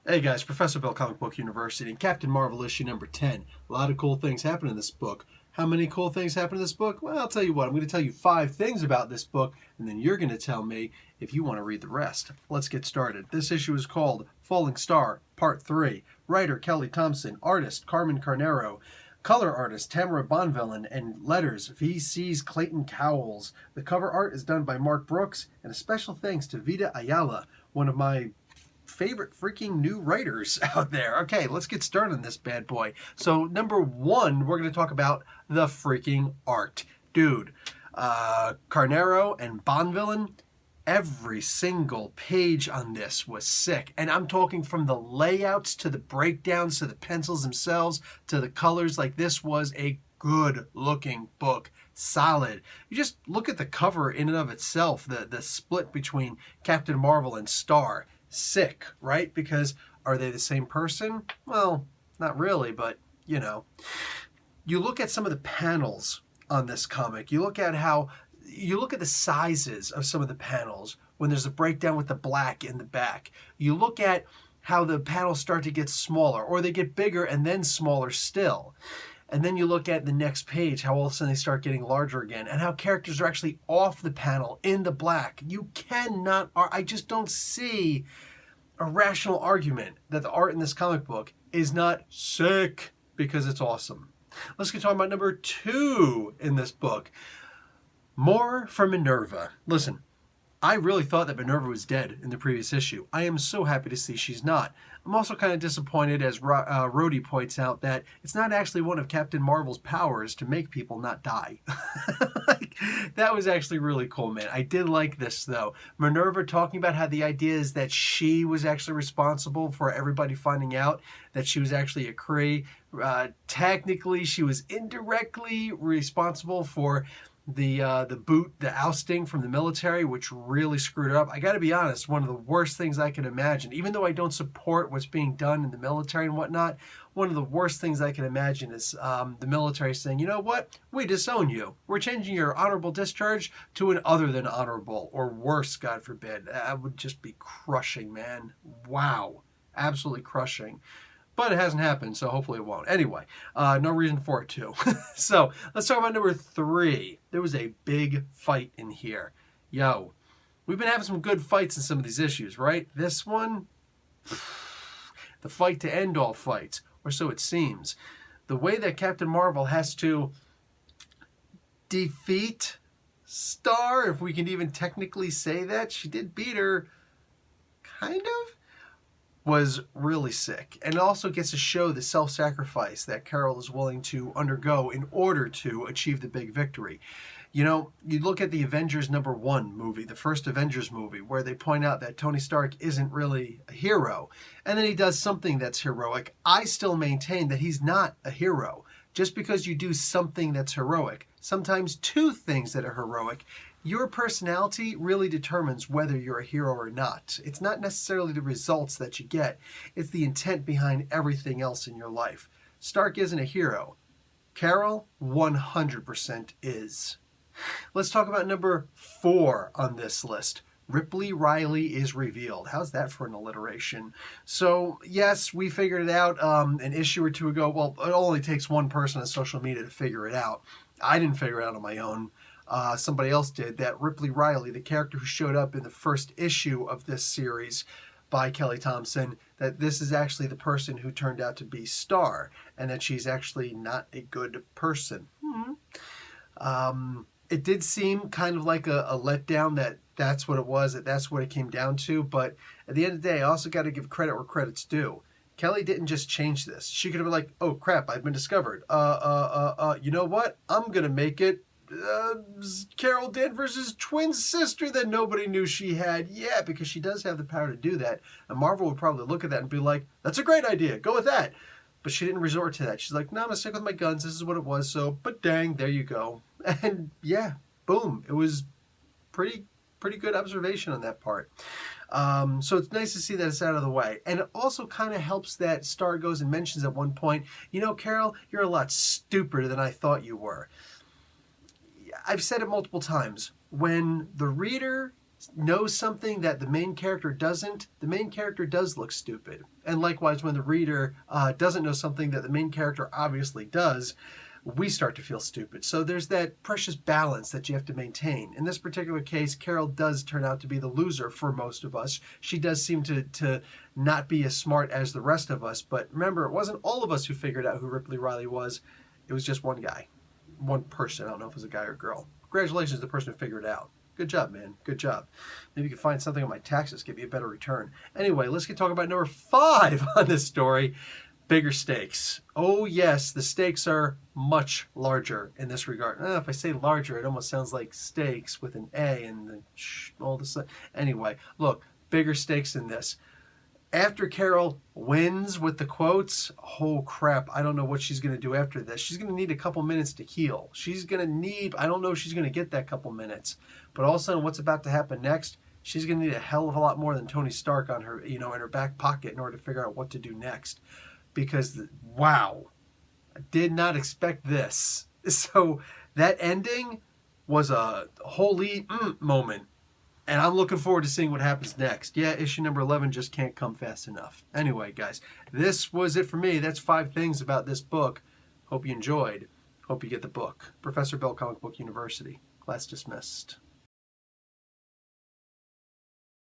Hey guys, Professor Bill, Comic Book University, and Captain Marvel issue number 10. A lot of cool things happen in this book. How many cool things happen in this book? Well, I'll tell you what, I'm going to tell you 5 things about this book, and then you're going to tell me if you want to read the rest. Let's get started. This issue is called Falling Star, Part 3. Writer Kelly Thompson, artist Carmen Carnero, color artist Tamara Bonvillain, and letters VC's Clayton Cowles. The cover art is done by Mark Brooks, and a special thanks to Vida Ayala, one of my favorite freaking new writers out there. Okay, let's get started on this bad boy. So number 1, we're going to talk about the freaking art. Dude, Carnero and Bonvillain, every single page on this was sick. And I'm talking from the layouts to the breakdowns to the pencils themselves to the colors. Like, this was a good looking book. Solid. You just look at the cover in and of itself, the split between Captain Marvel and Star. Sick, right? Because are they the same person? Well, not really, but you know. You look at some of the panels on this comic. You look at the sizes of some of the panels when there's a breakdown with the black in the back. You look at how the panels start to get smaller, or they get bigger and then smaller still. And then you look at the next page, how all of a sudden they start getting larger again, and how characters are actually off the panel in the black. You cannot, I just don't see a rational argument that the art in this comic book is not sick, because it's awesome. Let's get talking about number 2 in this book. More from Minerva. Listen, I really thought that Minerva was dead in the previous issue. I am so happy to see she's not. I'm also kind of disappointed, as Rhodey points out, that it's not actually one of Captain Marvel's powers to make people not die. Like, that was actually really cool, man. I did like this, though. Minerva talking about how the idea is that she was actually responsible for everybody finding out that she was actually a Kree. Technically, she was indirectly responsible for the ousting from the military, which really screwed her up. I got to be honest, one of the worst things I can imagine, even though I don't support what's being done in the military and whatnot, one of the worst things I can imagine is the military saying, you know what, we disown you. We're changing your honorable discharge to an other than honorable, or worse, God forbid. That would just be crushing, man. Wow. Absolutely crushing. But it hasn't happened, so hopefully it won't. Anyway, no reason for it to. So let's talk about number 3. There was a big fight in here. Yo, we've been having some good fights in some of these issues, right? This one, the fight to end all fights, or so it seems. The way that Captain Marvel has to defeat Star, if we can even technically say that, she did beat her, kind of, was really sick. And it also gets to show the self-sacrifice that Carol is willing to undergo in order to achieve the big victory. You know, you look at the Avengers #1 movie, the first Avengers movie, where they point out that Tony Stark isn't really a hero, and then he does something that's heroic. I still maintain that he's not a hero. Just because you do something that's heroic, sometimes 2 things that are heroic, your personality really determines whether you're a hero or not. It's not necessarily the results that you get. It's the intent behind everything else in your life. Stark isn't a hero. Carol, 100% is. Let's talk about number 4 on this list. Ripley Riley is revealed. How's that for an alliteration? So, yes, we figured it out an issue or 2 ago. Well, it only takes one person on social media to figure it out. I didn't figure it out on my own. Somebody else did, that Ripley Riley, the character who showed up in the first issue of this series by Kelly Thompson, that this is actually the person who turned out to be Star, and that she's actually not a good person. It did seem kind of like a letdown that that's what it was, that that's what it came down to, but at the end of the day, I also got to give credit where credit's due. Kelly didn't just change this. She could have been like, oh crap, I've been discovered. You know what? I'm going to make it Carol Danvers' twin sister that nobody knew she had. Yeah, because she does have the power to do that. And Marvel would probably look at that and be like, that's a great idea. Go with that. But she didn't resort to that. She's like, no, I'm going to stick with my guns. This is what it was. So, but dang, there you go. And yeah, boom. It was pretty good observation on that part. So it's nice to see that it's out of the way. And it also kind of helps that Star goes and mentions at one point, you know, Carol, you're a lot stupider than I thought you were. I've said it multiple times. When the reader knows something that the main character doesn't, the main character does look stupid. And likewise, when the reader doesn't know something that the main character obviously does, we start to feel stupid. So there's that precious balance that you have to maintain. In this particular case, Carol does turn out to be the loser for most of us. She does seem to not be as smart as the rest of us. But remember, it wasn't all of us who figured out who Ripley Riley was. It was just one guy, one person. I don't know if it was a guy or a girl. Congratulations to the person who figured it out. Good job, man. Good job. Maybe you can find something on my taxes, give you a better return. Anyway, let's get talking about number 5 on this story. Bigger stakes. Oh yes, the stakes are much larger in this regard. If I say larger, it almost sounds like steaks with an A and the all this. Anyway, look, bigger stakes in this. After Carol wins with the quotes, oh crap, I don't know what she's going to do after this. She's going to need a couple minutes to heal. She's going to need, I don't know if she's going to get that couple minutes. But all of a sudden, what's about to happen next, she's going to need a hell of a lot more than Tony Stark on her, in her back pocket in order to figure out what to do next. Because, wow, I did not expect this. So that ending was a holy moment. And I'm looking forward to seeing what happens next. Yeah, issue number 11 just can't come fast enough. Anyway, guys, this was it for me. That's 5 things about this book. Hope you enjoyed. Hope you get the book. Professor Bell, Comic Book University. Class dismissed.